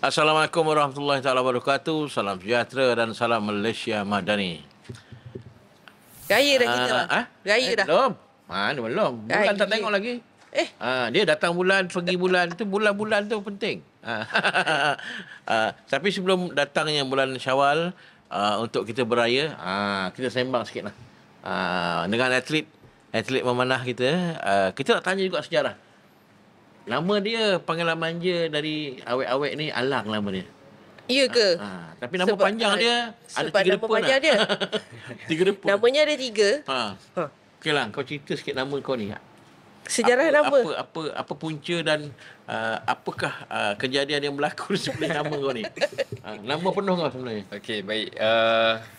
Assalamualaikum warahmatullahi taala wabarakatuh. Salam sejahtera dan salam Malaysia Madani. Raya dah kita, Bang. Raya dah. Belum. Mana belum. Bulan tak Raya. tengok lagi. Eh. Dia datang bulan, pergi bulan. Itu bulan-bulan tu penting. Tapi sebelum datangnya bulan Syawal, untuk kita beraya, kita sembang sikit lah. Dengan atlet memanah kita. Kita nak tanya juga sejarah. Nama dia, panggilan manja dari awet-awet ni, Alang nama dia. Ya ke? Tapi nama panjang dia ada 3 depa panjang dia. 3 depa. Namanya ada 3. Okey lah, kau cerita sikit nama kau ni. Sejarah nama. Apa punca dan apakah kejadian yang berlaku sebelum nama kau ni? Nama penuh kau sebenarnya. Okey, baik.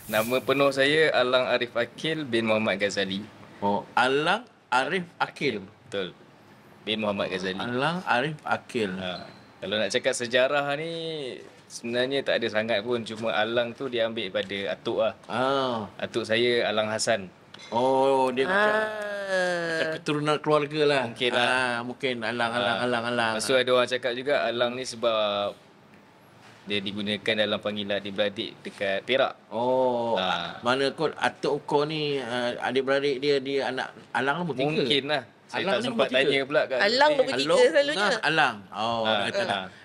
Nama penuh saya Alang Arif Akil bin Muhammad Ghazali. Oh, Alang Arif Akil. Betul. Bin Muhammad Ghazali. Alang Arif Akil. Kalau nak cakap sejarah ni, sebenarnya tak ada sangat pun. Cuma Alang tu dia ambil pada atuk lah. Atuk saya Alang Hasan. Oh, dia macam keturunan keluarga lah. Mungkin lah. Mungkin Alang. Lepas tu ada orang cakap juga Alang ni sebab dia digunakan dalam panggilan adik-beradik dekat Perak. Oh, mana kot atuk kau ni adik-beradik dia anak Alang nombor 3. Mungkin lah. Saya Alang tak sempat tanya pula kat Alang nombor 3 selalunya. Alang. Oh,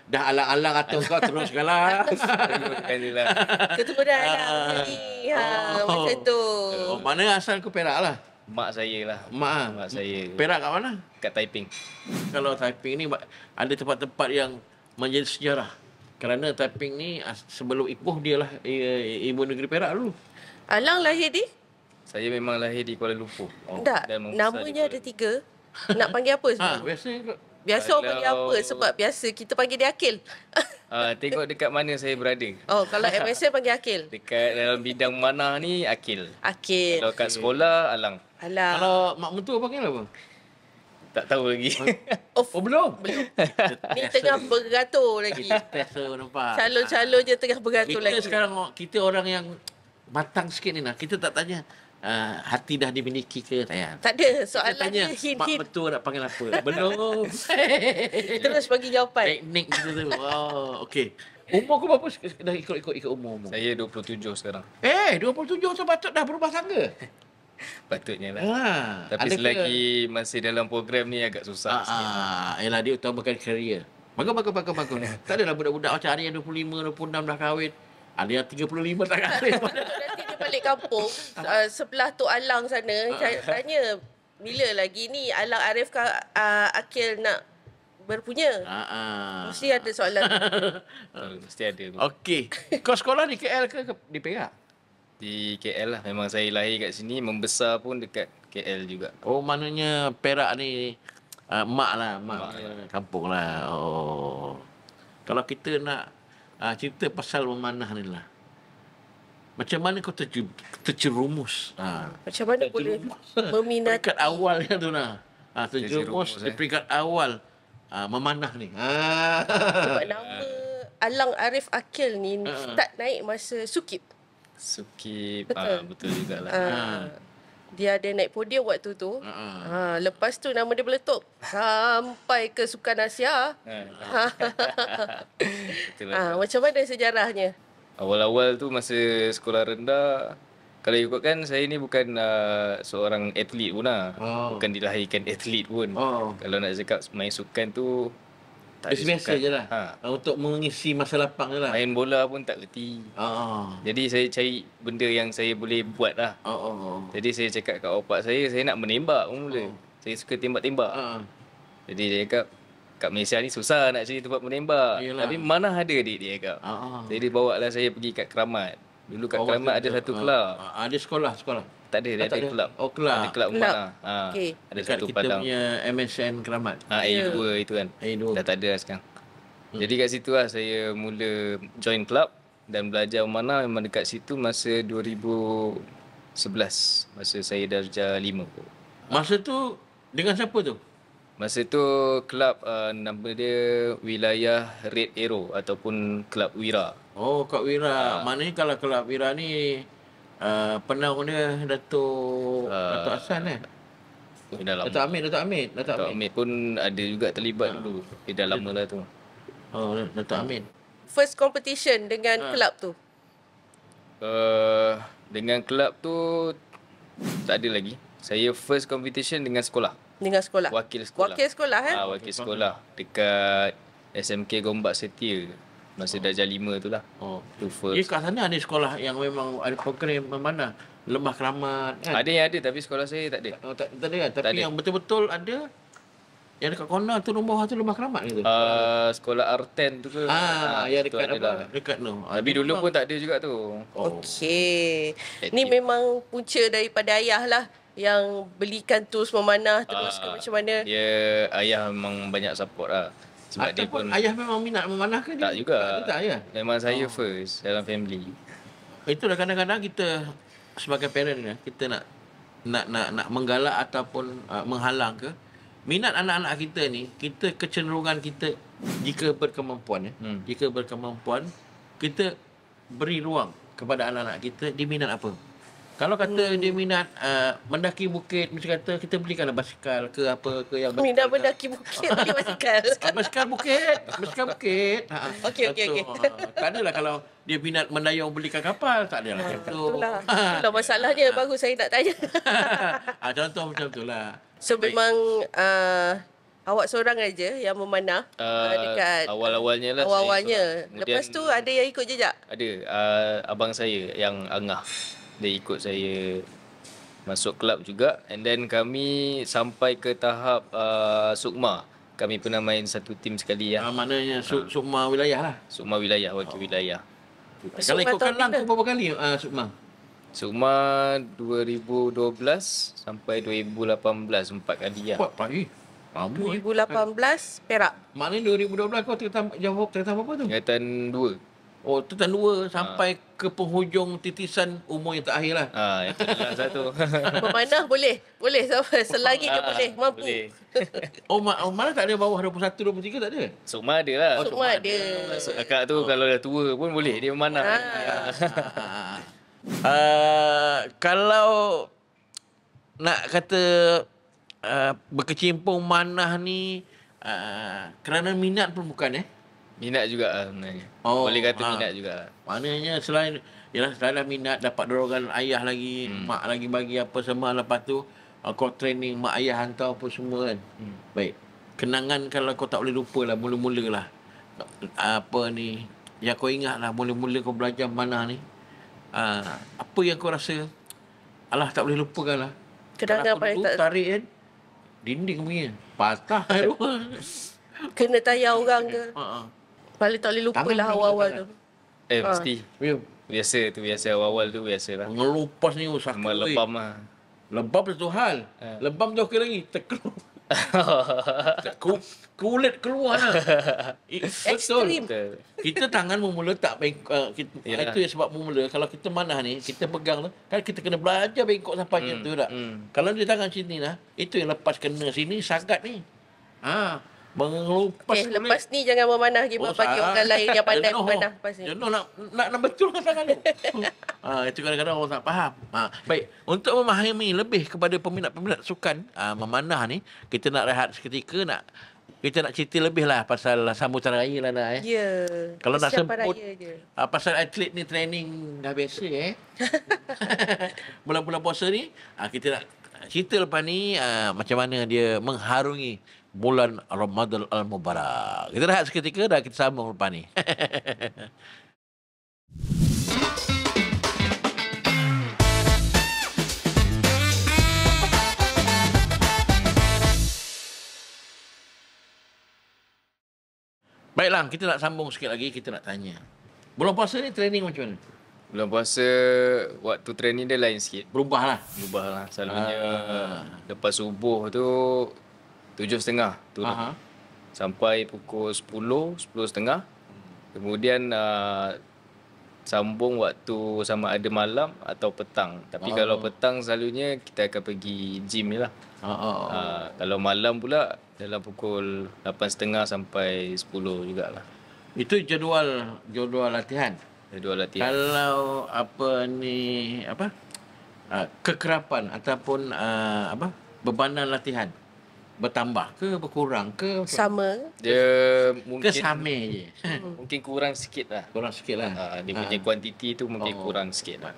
dah alang-alang atuk kau terus kalah. Bukan dia lah. Keturunan Alang ni. Macam tu. Oh, mana asal kau Perak lah? Mak saya lah. Mak saya. Perak kat mana? Kat Taiping. Kalau Taiping ni ada tempat-tempat yang menjadi sejarah. Kerana Taiping ni sebelum ipoh dia lah ibu negeri Perak dulu. Alang lahir di? Saya memang lahir di Kuala Lumpur. Tak, namanya ada 3. Nak panggil apa sebenarnya? Biasa orang panggil apa? Sebab biasa kita panggil dia Akil. Tengok dekat mana saya berada. Oh, kalau MSN panggil Akil. Dekat dalam bidang manah ni Akil. Akil. Kalau kat sekolah Alang. Alang. Kalau mak mentua panggil apa? Tak tahu lagi. Oh, belum? Ni tengah beratur lagi. Nampak. Calon-calon je tengah beratur lagi. Kita sekarang, kita orang yang matang sikit ni lah. Kita tak tanya hati dah dimiliki ke? Tak ada. Soalan tanya, dia mak hint-hint. betul nak panggil apa? Belum. Terus bagi jawapan. Teknik kita tu. Oh, okey. Umur kau berapa? Dah ikut umur. Saya 27 sekarang. 27 tu patut dah berubah tangga. Patutnya lah. ada Tapi selagi masih dalam program ni agak susah sikit. Yelah, dia utamakan karier. Bagus. Tak adalah budak-budak macam hari yang 25, 26 dah kahwin. Ada yang 35 tak kahwin. Nanti dia balik kampung, sebelah Tok Alang sana, tanya, bila lagi ni Alang Arif Akil nak berpunya? Mesti ada soalan. Mesti ada. Okey. Kau sekolah di KL ke di Perak? Di KL lah. Memang saya lahir kat sini, membesar pun dekat KL juga. Oh, maknanya Perak ni mak kampung lah. Oh. Kalau kita nak cerita pasal memanah ni lah. Macam mana kau terjerumus? Macam mana boleh meminati? Peringkat awalnya tu lah. Terjerumus di peringkat awal memanah ni. Sebab nama Alang Arif Akil ni start naik masa Sukip. Sukip. Betul jugalah. Dia ada naik podium waktu tu. Lepas tu nama dia meletup sampai ke Sukan Asia. Betul lah. Macam mana sejarahnya? Awal-awal tu masa sekolah rendah, kalau ikutkan saya ni bukan seorang atlet pun lah. Bukan dilahirkan atlet pun. Kalau nak cakap main sukan tu tak ada biasa sukan je lah. Untuk mengisi masa lapang je lah. Main bola pun tak reti. Jadi saya cari benda yang saya boleh buat lah. Jadi saya cakap kat opak saya nak menembak pun mula. Saya suka tembak-tembak. Jadi dia cakap, kat Malaysia ni susah nak cari tempat menembak. Tapi mana ada dia cakap. Jadi dia bawa lah saya pergi kat Keramat. Dulu kat Keramat ada satu kelab. Ada sekolah? Tak ada, dia ada kelab. Oh, kelab. Ada kelab memanah. Okey. Ada Dekat satu kita padang. punya MSN Keramat. A2 itu kan. A2. Dah tak ada lah sekarang. Jadi kat situ lah saya mula join kelab dan belajar memanah. Memang dekat situ masa 2011. Masa saya darjah 5. Masa tu dengan siapa tu? Masa tu kelab nama dia Wilayah Red Arrow ataupun Kelab Wira. Oh, Kak Wira. Maknanya kalau Kelab Wira ni penaung dia Datuk Hassan Datuk Hamid. Datuk Hamid pun ada juga terlibat dulu. Dah lama lah tu. Oh, Datuk Hamid. first competition dengan kelab tu? Dengan kelab tu tak ada lagi. Saya first competition dengan sekolah. Dengan sekolah? Wakil sekolah. Wakil sekolah, Wakil sekolah. Dekat SMK Gombak Setia. Masa darjah 5 tu lah. Tu first. Kat sana ada sekolah yang memang ada program mana? Lembah Keramat kan? Ada yang ada tapi sekolah saya tak ada. Tak ada kan? Tapi Tak ada. yang betul-betul ada yang dekat corner tu nombor tu Lembah Keramat gitu. Sekolah Arten tu ke? Yang tu dekat adalah. dekat tu. Tapi dulu pun tak ada juga tu. Okey. Ni memang punca daripada ayah lah yang belikan tools memanah terus ke macam mana? Dia ayah memang banyak support lah. Sebab dia pun ayah memang minat memanah ke? tak juga. Tak ya? Memang saya first dalam family. Itulah kadang-kadang kita sebagai parent ya, kita nak menggalak ataupun menghalang ke minat anak-anak kita ni, kita kecenderungan kita jika berkemampuan jika berkemampuan kita beri ruang kepada anak-anak kita dia minat apa. Kalau kata dia minat mendaki bukit, mesti kata kita belikanlah basikal ke apa ke yang Minat mendaki bukit beli basikal. basikal bukit. Okey. Tak adalah kalau dia minat mendayung belikan kapal, tak adalah macam tu. Itulah masalahnya baru saya nak tanya. Contoh macam itulah. So memang awak seorang aja yang memanah dekat Awal-awalnya lah. awal-awalnya. Kemudian Lepas tu ada yang ikut jejak? ada abang saya yang Angah. Dia ikut saya masuk kelab juga. And then kami sampai ke tahap Sukma. Kami pernah main satu tim sekali ya. Maknanya Sukma wilayah lah. Sukma wilayah, wakil wilayah. Kalau ikutkan lang tu berapa kali Sukma? Sukma 2012 sampai 2018 4 kali ya. Kuat pagi. Lama 2018 Perak. Maknanya 2012 kau jawab terkata apa tu? Tingkatan 2. Oh, terkatan 2 sampai ke penghujung titisan umur yang terakhir lah. Itu adalah satu. Memanah boleh. Boleh. Selagi dia boleh. Mampu. Boleh. Mana tak ada bawah 21, 23 tak ada? Sukma ada lah. Sukma ada. Akak tu kalau dah tua pun boleh dia memanah. Kalau nak kata berkecimpung manah ni kerana minat pun bukan Minat juga lah sebenarnya. Boleh kata minat juga. Maknanya selain minat, dapat dorongan ayah lagi, mak lagi bagi apa semua, lepas tu kau training, mak ayah hantar apa semua kan. Baik. Kenangan kalau kau tak boleh lupa lah, mula-mula lah. Apa ni, yang kau ingat lah, mula-mula kau belajar manah ni. Apa yang kau rasa, alah tak boleh lupakan lah. Kenangan paling tak tarik kan, dinding punya, patah. kena tayar orang ke. Paling tak boleh lupa lah awal-awal tu. Mesti. Biasa awal-awal tu biasa lah. Ngelupas ni usah. Cuma lebam lah. Lebam satu hal. Lebam tu okey lagi. Terkeluar. Kulit keluar lah. Ekstrim. Kita tangan mula tak bengkok. Itu yang sebab mula. Kalau kita manah ni, kita pegang tu. Kan kita kena belajar bengkok sampai macam tu tak? Kalau dia tangan sini lah. Itu yang lepas kena sini, sagat ni. Mengelupas kulit. Lepas ni jangan memanah lagi bagi orang lain yang pandai memanah lepas ni. Jenuh nak betul kan tangan tu. Itu kadang-kadang orang tak faham. Baik, untuk memahami lebih kepada peminat-peminat sukan memanah ni, kita nak rehat seketika, kita nak cerita lebih lah pasal sambutan raya lah nak. Ya. Kalau nak sebut pasal atlet ni training dah biasa bulan-bulan puasa ni, kita nak cerita lepas ni macam mana dia mengharungi bulan Ramadan Al-Mubarak. Kita rehat seketika dan kita sambung lepas ni. Baiklah, kita nak sambung sikit lagi, kita nak tanya. Bulan puasa ni training macam mana? Bulan puasa waktu training dia lain sikit. Berubah lah. Selalunya lepas subuh tu 7.30 turun. Sampai pukul 10, 10.30. Kemudian sambung waktu sama ada malam atau petang. Tapi kalau petang selalunya kita akan pergi gym ni lah. Kalau malam pula dalam pukul 8.30 sampai 10 jugalah. Itu jadual latihan. Kalau kekerapan ataupun bebanan latihan. bertambah ke berkurang ke? Sama. Dia Ke mungkin sama je? mungkin kurang sikit lah. Kurang sikit lah. Dia punya kuantiti tu mungkin kurang sikit lah.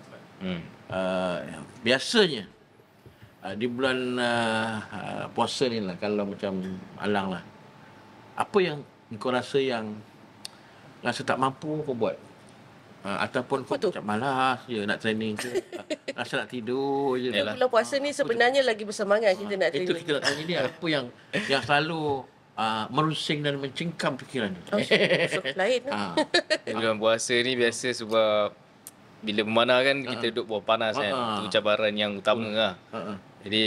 Biasanya di bulan puasa ni lah, kalau macam Alang lah, apa yang kau rasa yang rasa tak mampu kau buat? Ataupun kau macam malas je nak training ke? Rasa nak tidur je. Bulan puasa ni sebenarnya lagi bersemangat kita nak Itu training. kita nak tanya dia, apa yang selalu merusing dan mencengkam fikiran ni? Lain Bulan puasa ni biasa sebab bila memanah kan kita duduk bawah panas kan. Itu cabaran yang utama lah. Jadi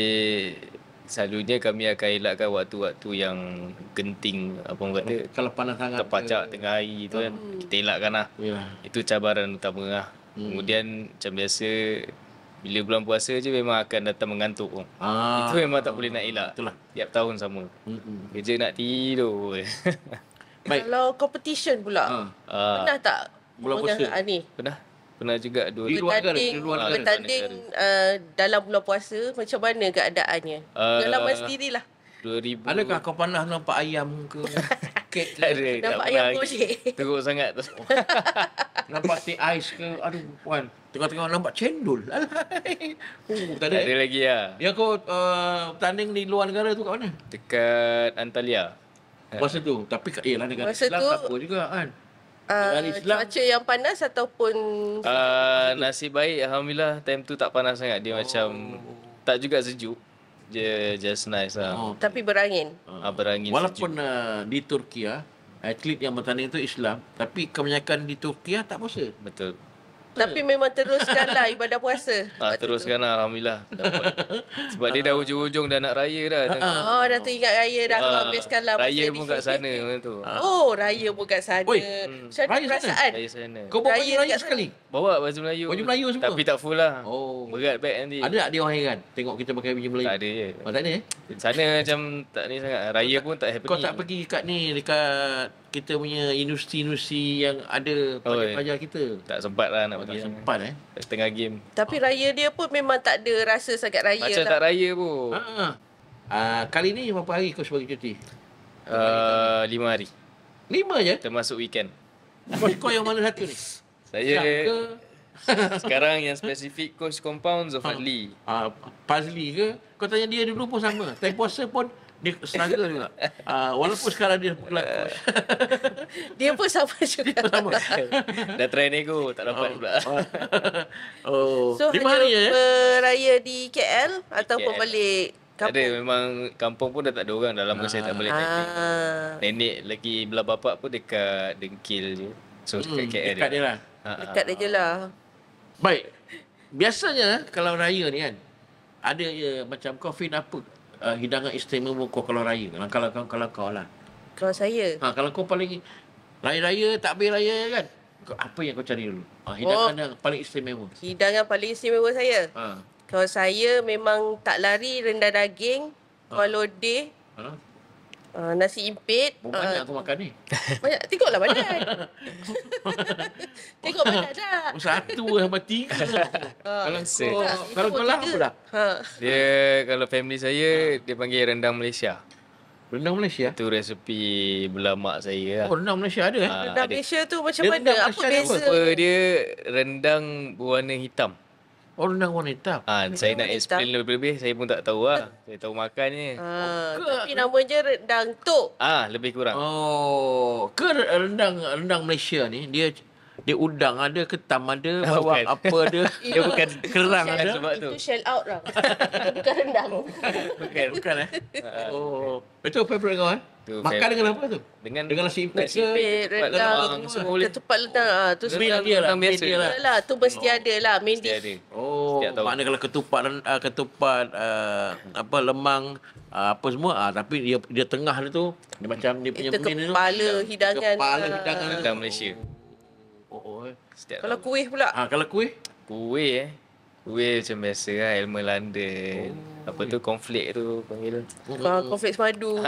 selalunya kami akan elakkan waktu-waktu yang genting, apa orang kata, Kalau panas sangat terpacak tengah hari tu kan, kita elakkan lah. Itu cabaran utama lah. Kemudian macam biasa bila bulan puasa je memang akan datang mengantuk. Itu memang tak boleh nak elak. Itulah. Tiap tahun sama. Kerja nak tidur. Baik. Kalau competition pula, pernah tak Bulan puasa? ni Pernah juga Di luar negara? Di luar negara? bertanding dalam bulan puasa, macam mana keadaannya? Pengalaman sendirilah. 2000 Adakah kau pernah nampak ayam ke? Kek ke? tak ada. Nampak ayam gojek. Teruk sangat tu. Nampak teh ais ke? Aduh, puan. Tengah-tengah nampak cendol. Tak ada. Tak ada lagi lah. Yang kau tanding di luar negara tu kat mana? Dekat Antalya. Masa tu. Tapi lah negara Masa Islam tu, tak apa juga kan. Negara Islam. cuaca yang panas ataupun Nasib baik Alhamdulillah time tu tak panas sangat. Dia macam tak juga sejuk. Dia just nice lah. tapi berangin. Berangin Walaupun sejuk. di Turki atlet yang bertanding itu Islam, tapi kebanyakan di Turki tak puasa. Betul. Tapi memang teruskanlah ibadah puasa. Teruskan lah Alhamdulillah. Dapat. Sebab dia dah ujung-ujung dah nak raya dah. Dah teringat raya dah. Habiskanlah masa Raya di pun kat sini. sana macam tu. Raya pun kat sana. Oi, Macam mana raya sana? perasaan? Raya sana. Kau bawa Raya baju raya dekat sekali? Bawa baju Melayu. Baju Melayu semua? Tapi tak full lah. Oh. Berat beg nanti. Ada tak dia orang heran tengok kita pakai baju Melayu? Tak ada je. Tak ada Sana macam tak ni sangat. Raya pun tak happening. Kau tak pergi kat ni, dekat kita punya universiti-universiti yang ada pelajar-pelajar kita? Tak sempat lah nak Tak pergi. sempat Tengah game. Tapi raya dia pun memang tak ada rasa sangat raya. Macam tak raya pun. Kali ni berapa hari kau sebagai cuti? 5 hari. 5 je? Termasuk weekend. Kau yang mana satu ni? Saya Syam ke? sekarang yang spesifik coach compound Zulfadli. Fazli ke? Kau tanya dia dulu pun sama. Time puasa pun dia struggle juga. Walaupun sekarang dia pelak. Dia pun sama juga. Sama. Dah try nego, tak dapat pula. So 5 hanya hari je. beraya di KL ataupun KL. balik Tak ada, kampung? memang kampung pun dah tak ada orang. Dah lama saya tak balik camping. Nenek lagi belah bapak pun dekat Dengkil je. So dekat KL Dekat dia lah. Dekat dia je lah. Baik. Biasanya kalau raya ni kan, ada macam kau feel apa hidangan istimewa kau kalau raya? Kalau kau lah. Kalau saya, Kalau kau paling raya-raya tak habis raya kan, apa yang kau cari dulu? Hidangan yang paling istimewa. hidangan paling istimewa saya. Kalau saya memang tak lari rendang daging, kuah lodeh, nasi impit. Banyak kau makan ni. Banyak. Tengoklah badan. Tengok badan dah. Satu sama 3. Kalau kau lah apa dah? Dia kalau family saya dia panggil rendang Malaysia. Rendang Malaysia? Itu resepi belah mak saya lah. Oh, rendang Malaysia ada Rendang ada. Malaysia tu macam Dia mana? rendang Apa Malaysia ada beza? Apa dia rendang berwarna hitam. Oh, rendang warna hitam. Saya nak warna explain lebih-lebih saya pun tak tahu lah. Saya tahu makan je. Tapi namanya rendang tok. Lebih kurang. Ke rendang Malaysia ni dia udang ada, ketam ada, bawang Bukan. apa ada. Dia bukan kerang bukan ada. sebab tu. Itu shell out lah. Bukan rendang. Bukan. Itu favourite kau Tu Makan favourite. dengan apa tu? Dengan Dengan nasi impit nasi ke? Impit, rendang. semua boleh. Ketupat rendang. Tu Main sebenarnya dia lah. rendang biasa. Main dia lah. lah. Tu mesti ada lah. Main Mesti dish. ada. Oh, Setiap tahun. maknanya kalau ketupat apa lemang apa semua tapi dia tengah dia tu dia macam dia punya Itu main tu. kepala hidangan. Kepala hidangan Rendang Malaysia. Setiap Kalau tahun. kuih pula. Kalau kuih Kuih Kuih macam biasa lah. Elmer London. Apa tu konflik tu panggil. Konflik madu.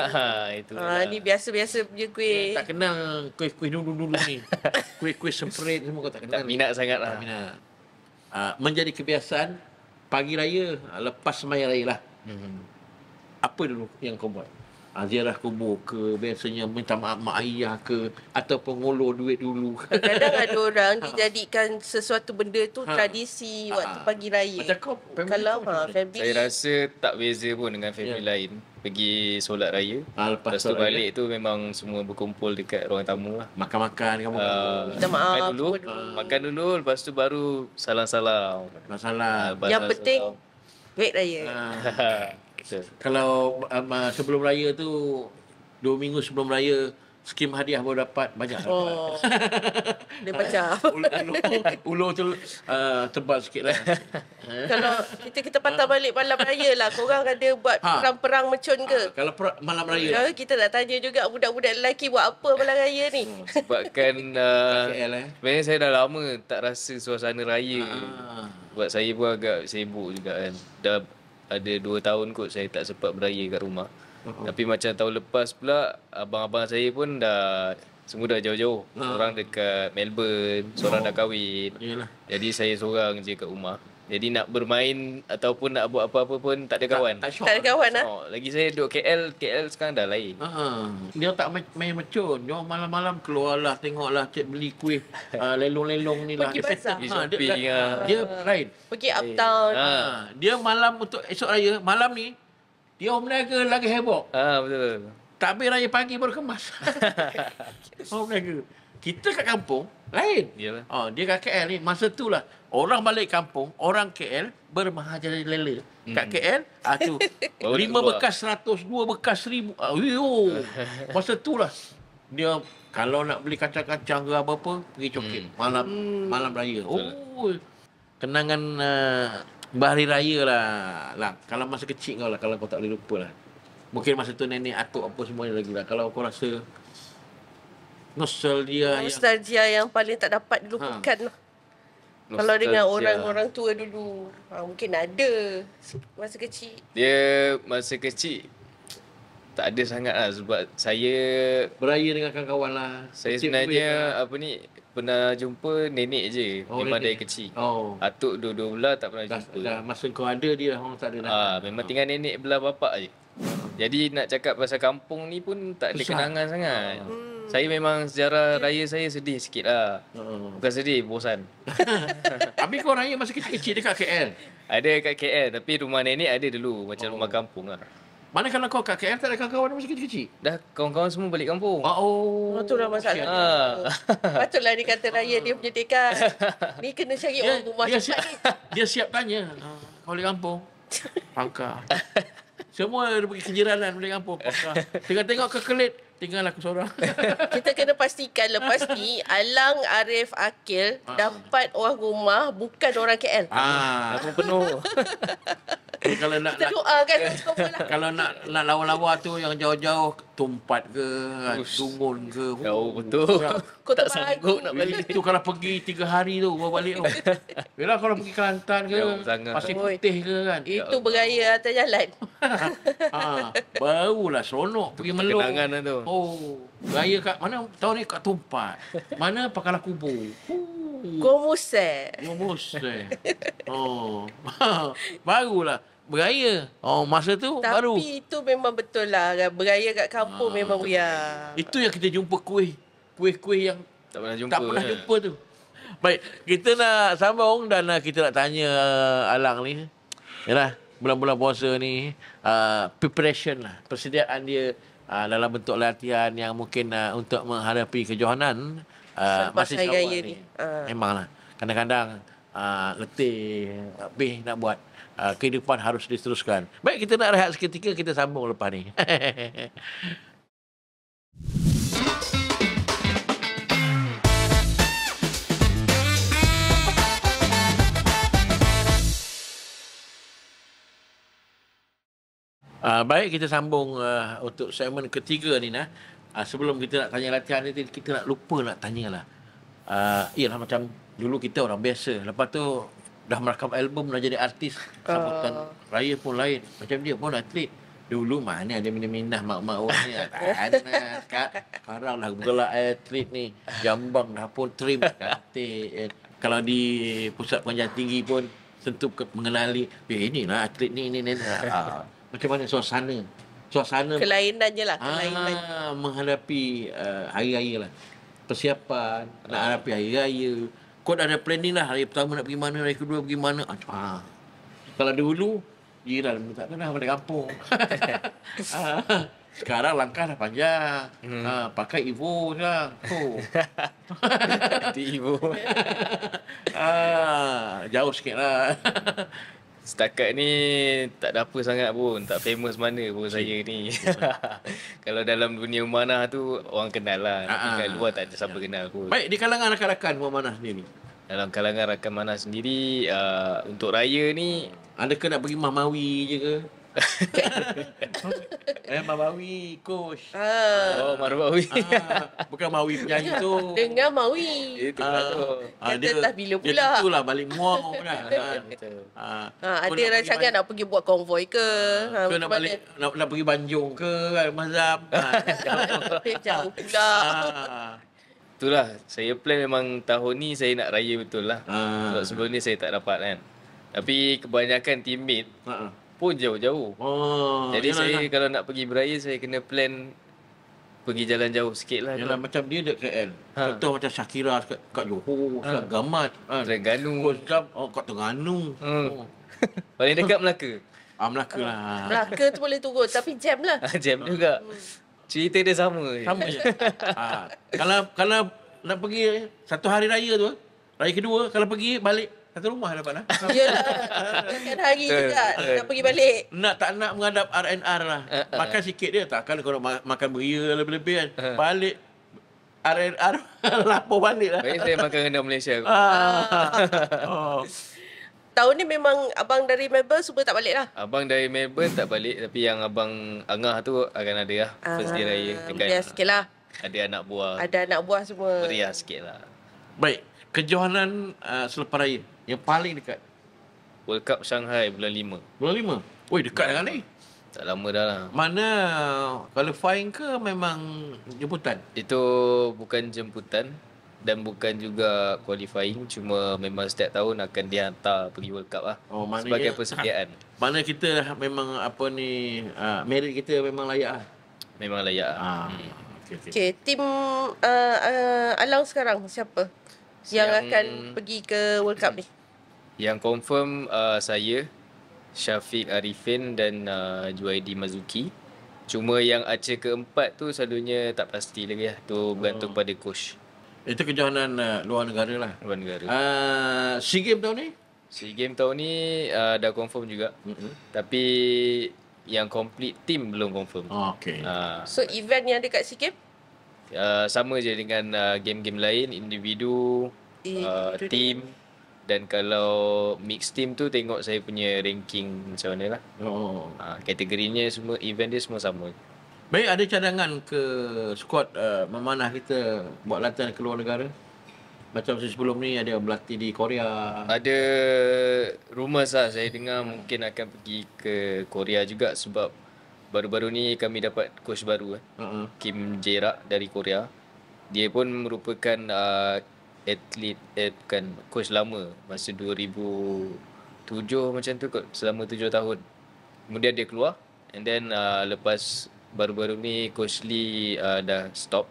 Itu Ni biasa-biasa punya kuih. tak kenal kuih-kuih dulu ni. Kuih-kuih separate semua kau tak kenal. tak minat sangat lah. Tak minat. Menjadi kebiasaan pagi raya lepas sembahyang raya lah. apa dulu yang kau buat? Ziarah kubur ke, biasanya minta maaf mak ayah ke, ataupun ngulur duit dulu. Kadang ada orang dijadikan sesuatu benda tu tradisi waktu pagi raya. Macam kau, Kalau family Saya rasa tak beza pun dengan family lain. Pergi solat raya. Lepas Lepas tu balik tu memang semua berkumpul dekat ruang tamu lah. makan-makan kamu. minta maaf Makan dulu, semua dulu. makan dulu, lepas tu baru salam-salam. Masalah. Yang penting duit raya. Betul. Kalau sebelum raya tu 2 minggu sebelum raya skim hadiah baru dapat banyak. Oh. Dia macam Ulur tu tebal sikit lah. kalau kita patah balik malam raya lah. Korang ada buat perang-perang mercun ke? Kalau malam raya Kita nak tanya juga budak-budak lelaki buat apa malam raya ni. Sebabkan KL sebenarnya saya dah lama tak rasa suasana raya. Sebab saya pun agak sibuk juga kan. Dah ada 2 tahun kot saya tak sempat beraya kat rumah. Tapi macam tahun lepas pula abang-abang saya pun dah semua dah jauh-jauh. Orang dekat Melbourne, seorang dah kahwin. Yalah. Jadi saya seorang je kat rumah. Jadi nak bermain ataupun nak buat apa-apa pun tak ada kawan. Tak syok. Tak ada kawan lah. Lagi saya duduk KL sekarang dah lain. Dia tak main mercun. Dia malam-malam keluarlah, tengoklah, cek beli kuih, lelong-lelong ni lah. Pergi Dia pasar. Pergi dia, shopping dia lain. Pergi uptown. Dia malam untuk esok raya, malam ni dia orang berniaga lagi heboh. Betul. Tak habis raya pagi baru kemas. Orang berniaga. Kita kat kampung lain. Yalah. Dia kat KL ni masa tu lah orang balik kampung, orang KL bermahajalela. Kat KL tu Baru 5 nak keluar. bekas 100, 2 bekas 1000. Masa tu lah dia kalau nak beli kacang-kacang ke apa-apa pergi coket malam raya. Kenangan Bahari Raya lah. Kalau masa kecil kau lah, kalau kau tak boleh lupa lah. Mungkin masa tu nenek atuk apa semuanya lagi lah. Kalau kau rasa nostalgia Nostalgia yang paling tak dapat dilupakan lah. Kalau dengan orang-orang tua dulu, mungkin ada masa kecil. Dia masa kecil tak ada sangat lah sebab saya beraya dengan kawan-kawan lah. saya Kecil sebenarnya pernah jumpa nenek je memang dari nenek. kecil. Atuk dua-dua belah tak pernah jumpa. Dah masa kau ada dia orang tak ada. Memang tinggal nenek belah bapak je. Jadi nak cakap pasal kampung ni pun tak ada Susah. kenangan sangat. Saya memang sejarah raya saya sedih sikit lah. Bukan sedih, bosan. Habis kau raya masa kecil-kecil dekat KL. Ada kat KL tapi rumah nenek ada dulu macam rumah kampung lah. Mana kalau kau kat KL tak ada kawan-kawan masa kecil-kecil? Dah kawan-kawan semua balik kampung. Itulah masalah. Patutlah dia kata raya dia punya dekat. Ni kena cari orang rumah dia cepat siap, ni. dia siap tanya. Kau balik kampung? Pangkar. Semua dia pergi kejiranan balik kampung. Pangkar. Tengok ke Kelit, tinggal aku seorang. Kita kena pastikan lepas ni Alang, Arif, Akil dapat orang rumah bukan orang KL. Kampung penuh. Kalau nak Kita doakan semua lah. kalau nak lawa-lawa tu yang jauh-jauh Tumpat ke Dungun ke. Jauh betul. Kota Tak sanggup nak balik. Itu kalau pergi 3 hari tu baru balik tu. Yalah kalau pergi Kelantan ke Jauh sangat. Pasir Oi. Putih ke kan. Itu beraya atas jalan. Barulah seronok pergi Melong. Kenangan lah tu. Raya kat mana tahun ni kat Tumpat. Mana Pakalah Kubur. Gomusek. Ngomos barulah beraya. Masa tu baru. Tapi itu memang betul lah. Beraya kat kampung memang beriah. Itu yang kita jumpa kuih-kuih yang Tak pernah jumpa. tak pernah jumpa tu. Baik, kita nak sambung dan kita nak tanya Alang ni. Yalah, bulan-bulan puasa ni preparation lah, persediaan dia dalam bentuk latihan yang mungkin untuk menghadapi kejohanan Selepas masih hari Syawal raya ni. ni. Memanglah. Kadang-kadang letih, habis nak buat. Kehidupan harus diteruskan. Baik, kita nak rehat seketika, kita sambung lepas ni. Baik, kita sambung untuk segmen ketiga ni nah. Sebelum kita nak tanya latihan ni, kita nak lupa nak tanyalah. Ialah macam dulu kita orang biasa, lepas tu dah merakam album, dah jadi artis, sambutan raya pun lain. Macam dia pun atlet. Dulu mana ada minah mak-mak orang ni. Tak ada. Sekarang dah gelak atlet ni. Jambang dah pun trim cantik. Kalau di pusat pengajian tinggi pun tentu mengenali, inilah atlet ni. macam mana suasana Kelainan je lah. Kelainan. menghadapi hari raya lah. Persiapan nak hadapi hari raya. Kau dah ada planning lah. Hari pertama nak pergi mana, hari kedua pergi mana. Kalau dulu jiran tak ada dah balik kampung. Sekarang langkah dah panjang. Pakai Evo lah. Evo. Jauh sikit lah. Setakat ni tak ada apa sangat pun, tak famous mana pun saya ni. Kalau dalam dunia memanah tu orang kenal lah, tapi kat luar tak ada siapa kenal pun. Baik, di kalangan rakan-rakan memanah sendiri, Dalam kalangan rakan manah sendiri, untuk raya ni adakah nak pergi Mahmawi je ke? Mahmawi coach. oh Marwawi. Bukan Mawi penyanyi tu. Dengar Mawi. Itu lah tu. Kata tak bila pula. Dia tentulah balik muang dah. Ada rancangan nak pergi buat konvoi ke? Ke nak balik nak pergi Banjung ke Mazhab. Jauh pula. Itulah, saya plan memang tahun ni saya nak raya betul lah. Sebab sebelum ni saya tak dapat kan. Tapi kebanyakan teammate pun jauh-jauh. Jadi saya kalau nak pergi beraya, saya kena plan pergi jalan jauh sikit lah. Yalah, macam dia dekat KL. Contoh macam Shakira kat Johor, kat Gamat, Terengganu. kat Terengganu. Paling dekat Melaka. Melaka lah. Melaka tu boleh turun, tapi jam lah. Jam juga. Cerita dia sama je. Sama je. Kalau nak pergi satu hari raya tu, raya kedua, kalau pergi balik satu rumah dapat lah. Yelah. Kan hari juga nak pergi balik. Nak tak nak menghadap RNR lah. Makan sikit dia. Takkan kau nak makan beria lebih-lebih kan. Balik RNR lapor balik lah. Baik saya makan rendang Malaysia. Tahun ni memang abang dari Melbourne semua tak balik lah. Abang dari Melbourne tak balik, tapi yang abang Angah tu akan ada lah. First day raya. Meriah sikit lah. Ada anak buah. Ada anak buah semua. Meriah sikit lah. Baik. Kejohanan selepas raya yang paling dekat. World Cup Shanghai bulan 5. Bulan 5. Woi, dekat dengan ni. Tak lama dah lah. Mana qualifying ke memang jemputan? Itu bukan jemputan dan bukan juga qualifying, cuma memang setiap tahun akan dihantar pergi World Cup lah. Sebagai persediaan. Mana kita memang merit kita memang layak lah. Memang layak. Okay, tim Alang sekarang siapa yang akan pergi ke World Cup ni? Yang confirm saya, Syafiq Arifin dan Juaidi Mazuki. Cuma yang archer keempat tu selalunya tak pasti lagi lah. Tu bergantung pada coach. Itu kejohanan luar negara lah. Luar negara. SEA Games tahun ni? SEA Games tahun ni dah confirm juga. Tapi yang complete team belum confirm. Okay. So event yang ada kat SEA Games? Sama je dengan game-game lain, individu, team. Dan kalau mix team tu tengok saya punya ranking macam mana lah. Kategorinya semua, event dia semua sama. Baik, ada cadangan ke skuad memanah kita buat latihan ke luar negara? Macam sebelum ni ada berlatih di Korea. Ada rumours lah, saya dengar mungkin akan pergi ke Korea juga sebab baru-baru ni kami dapat coach baru Kim Jae-rak dari Korea. Dia pun merupakan atlet bukan coach lama masa 2007 macam tu kot, selama 7 tahun. Kemudian dia keluar and then lepas baru-baru ni coach Lee dah stop.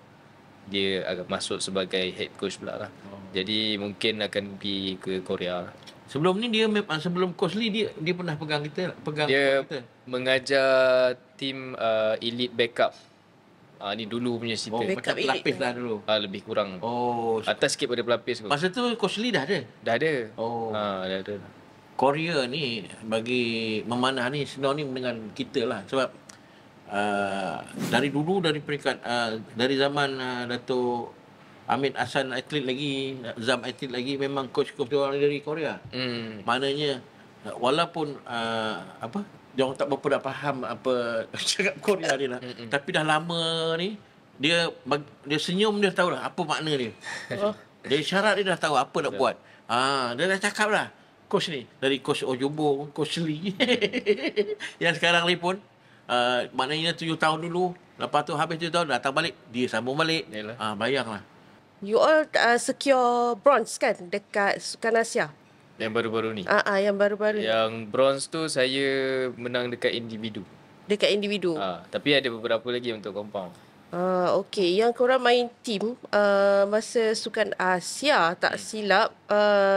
Dia akan masuk sebagai head coach pula lah. Jadi mungkin akan pergi ke Korea lah. Sebelum ni dia sebelum coach Lee dia pernah pegang kita. Dia mengajar tim elite backup. Ni dulu punya cerita. Macam pelapis lah dulu. Lebih kurang. Atas sikit pada pelapis kot. Masa tu coach Lee dah ada? Dah ada. Dah ada. Korea ni bagi memanah ni sinonim dengan kita lah. Sebab dari dulu, dari peringkat dari zaman Dato' Hamid Hassan atlet lagi, Zam atlet lagi, memang coach-coach orang dari Korea. Maknanya walaupun dia tak berapa nak faham apa cakap Korea ni lah. Tapi dah lama ni dia senyum, dia tahu lah apa makna dia. Dia isyarat dia dah tahu apa nak buat. Dia dah cakap lah coach ni, dari coach Ojobo, coach Lee. Yang sekarang ni pun maknanya 7 tahun dulu, lepas tu habis 7 tahun datang balik, dia sambung balik. Bayanglah. You all secure bronze kan dekat Sukan Asia? Yang baru-baru ni. Yang baru-baru. Yang bronze tu saya menang dekat individu. Dekat individu. Tapi ada beberapa lagi untuk compound. Okey, yang korang main team masa Sukan Asia tak silap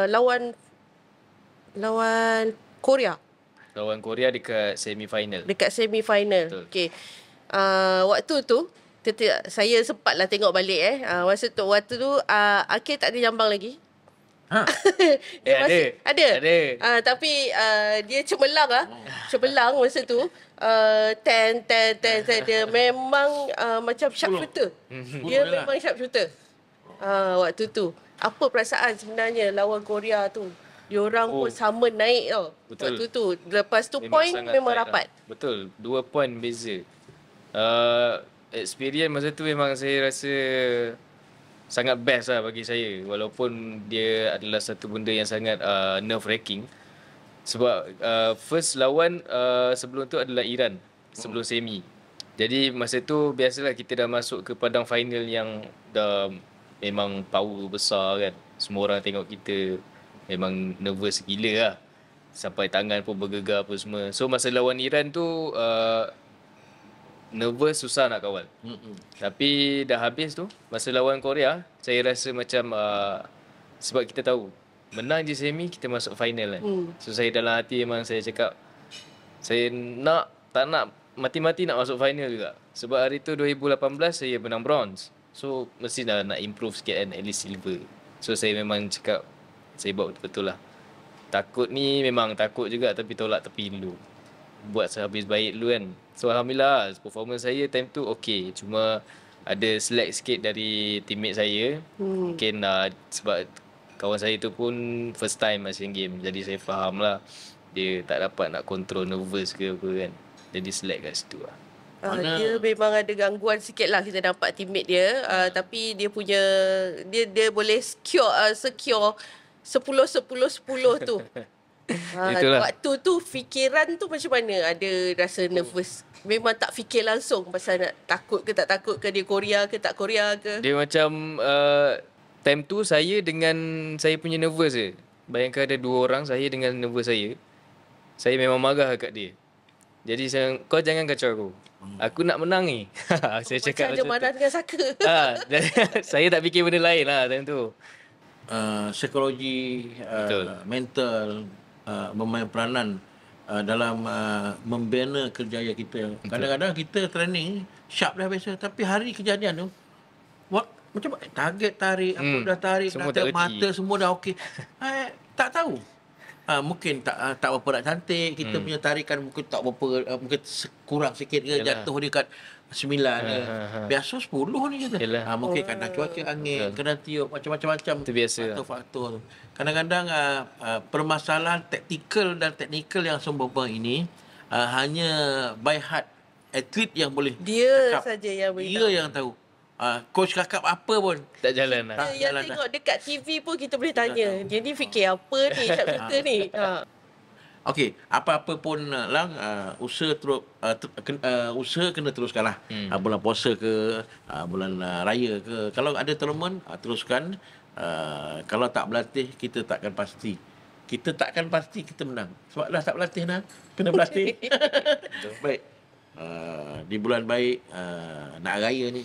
lawan Korea. Lawan Korea dekat semi-final. Dekat semi-final. Okey. Waktu tu saya sempatlah tengok balik waktu tu Akil tak ada jambang lagi. Ada. Tapi dia cemerlang cemerlang masa tu. 10 dia memang macam sharp shooter. Dia memang sharp shooter. Waktu tu. Apa perasaan sebenarnya lawan Korea tu? Diorang pun sama naik tau. Betul. Waktu tu. Lepas tu point memang rapat. Betul. 2 point beza. Experience masa tu memang saya rasa sangat best lah bagi saya. Walaupun dia adalah satu benda yang sangat nerve-wracking. Sebab first lawan sebelum tu adalah Iran. Sebelum semi. Jadi masa tu biasalah kita dah masuk ke padang final yang dah memang power besar kan. Semua orang tengok kita memang nervous gila lah. Sampai tangan pun bergegar apa semua. So masa lawan Iran tu nervous, susah nak kawal. Tapi dah habis tu, masa lawan Korea, saya rasa macam sebab kita tahu menang je semi, kita masuk final kan. So saya dalam hati memang saya cakap saya tak nak mati-mati nak masuk final juga. Sebab hari tu 2018 saya menang bronze. So mesti dah nak improve sikit kan, at least silver. So saya memang cakap saya buat betul-betul lah. Takut ni memang takut juga, tapi tolak tepi dulu. Buat sehabis baik dulu kan. So Alhamdulillah performance saya time tu okey. Cuma ada slack sikit dari teammate saya. Mungkin sebab kawan saya tu pun first time Asian Games. Jadi saya faham lah dia tak dapat nak control nervous ke apa kan. Jadi slack kat situ lah. Dia memang ada gangguan sikit lah kita nampak teammate dia. Tapi dia punya dia boleh secure 10-10-10 tu. Waktu tu fikiran tu macam mana? Ada rasa nervous? Memang tak fikir langsung pasal nak takut ke tak takut ke, dia Korea ke tak Korea ke? Dia macam time tu saya dengan saya punya nervous je. Bayangkan ada 2 orang, saya dengan nervous saya. Saya memang marah kat dia. Jadi saya, kau jangan kacau aku. Aku nak menang ni. Saya cakap macam marah dengan saka. Saya tak fikir benda lain lah time tu. Psikologi, mental bermain peranan dalam membina kerjaya kita. Kadang-kadang kita training sharp dah biasa, tapi hari kejadian tu macam target tarik, apa dah tarik, semua dah mata semua dah okey. Tak tahu. Mungkin tak berapa nak cantik, kita punya tarikan mungkin tak berapa, mungkin kurang sikit ke, jatuh dekat 9 ke. Biasa 10 ni kita. Mungkin kena cuaca angin, kena tiup, macam-macam itu biasa faktor-faktor tu. Kadang-kadang permasalahan taktikal dan teknikal yang sembama ini hanya by heart atlet yang boleh dia saja yang boleh dia yang tahu. Coach cakap apa pun tak jalan lah. Yang tengok dekat TV pun kita boleh tanya, dia ni fikir apa ni, sharp shooter ni. Okey, apa-apa pun lang usaha usaha kena teruskanlah. Bulan puasa ke, bulan raya ke. Kalau ada tournament, teruskan. Kalau tak berlatih, kita takkan pasti. Kita takkan pasti kita menang. Sebab dah tak berlatih dah, kena berlatih. Baik. Di bulan baik nak raya ni,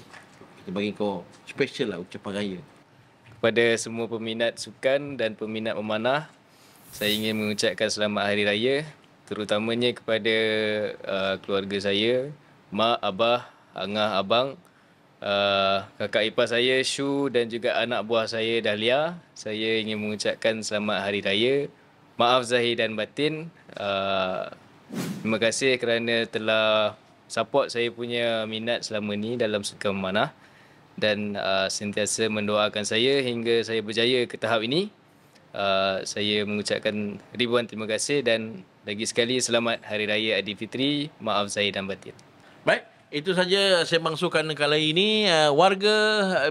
kita bagi kau special lah ucapan raya. Kepada semua peminat sukan dan peminat memanah, saya ingin mengucapkan selamat Hari Raya, terutamanya kepada keluarga saya, mak, abah, angah, abang, kakak ipar saya Shu dan juga anak buah saya Dahlia. Saya ingin mengucapkan selamat Hari Raya. Maaf zahir dan batin. Terima kasih kerana telah support saya punya minat selama ni dalam sukan memanah dan sentiasa mendoakan saya hingga saya berjaya ke tahap ini. Saya mengucapkan ribuan terima kasih dan lagi sekali selamat Hari Raya Aidilfitri. Maaf zahir dan batin. Baik, itu saja sembang sukan kali ini. Warga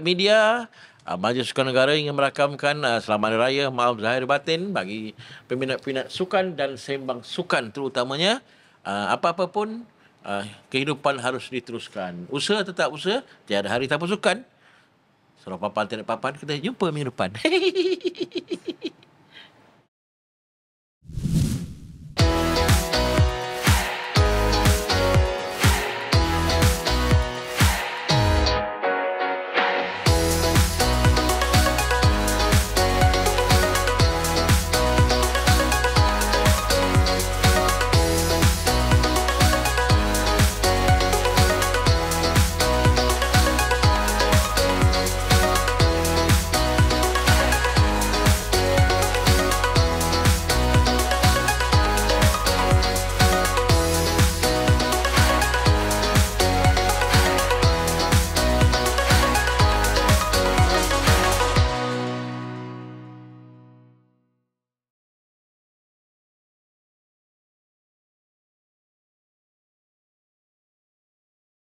media Majlis Sukan Negara ingin merakamkan selamat Hari Raya, maaf zahir batin bagi peminat-peminat sukan dan sembang sukan terutamanya. Apa-apa pun kehidupan harus diteruskan. Usaha tetap usaha, tiada hari tanpa sukan. Surah papan tidak papan, kita jumpa minggu depan.